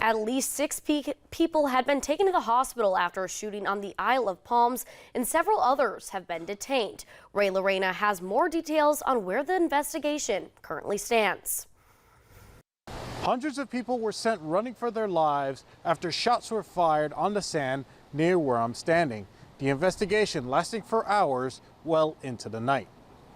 At least six people had been taken to the hospital after a shooting on the Isle of Palms, and several others have been detained. Ray Lorena has more details on where the investigation currently stands. Hundreds of people were sent running for their lives after shots were fired on the sand near where I'm standing. The investigation lasting for hours, well into the night.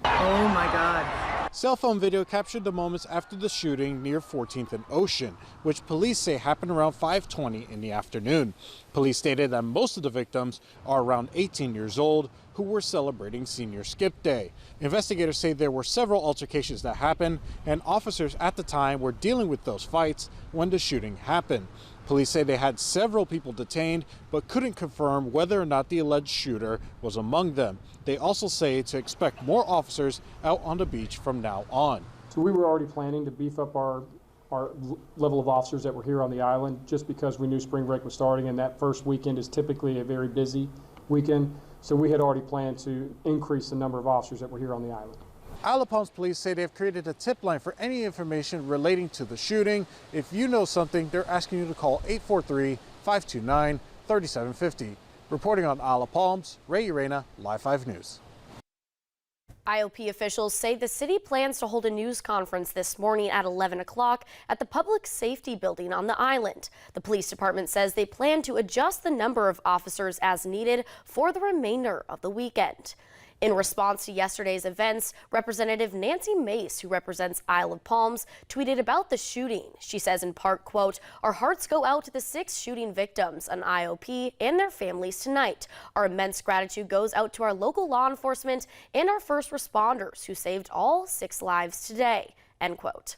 Oh my God. Cell phone video captured the moments after the shooting near 14th and Ocean, which police say happened around 5:20 in the afternoon. Police stated that most of the victims are around 18 years old who were celebrating Senior Skip Day. Investigators say there were several altercations that happened, and officers at the time were dealing with those fights when the shooting happened. Police say they had several people detained, but couldn't confirm whether or not the alleged shooter was among them. They also say to expect more officers out on the beach from now on. So we were already planning to beef up our level of officers that were here on the island, just because we knew spring break was starting, and that first weekend is typically a very busy weekend. So we had already planned to increase the number of officers that were here on the island. Isle of Palms police say they've created a tip line for any information relating to the shooting. If you know something, they're asking you to call 843-529-3750. Reporting on Isle of Palms, Ray Urena, Live 5 News. IOP officials say the city plans to hold a news conference this morning at 11 o'clock at the Public Safety Building on the island. The police department says they plan to adjust the number of officers as needed for the remainder of the weekend. In response to yesterday's events, Representative Nancy Mace, who represents Isle of Palms, tweeted about the shooting. She says in part, quote, "Our hearts go out to the 6 shooting victims on IOP and their families tonight. Our immense gratitude goes out to our local law enforcement and our first responders who saved all 6 lives today," end quote.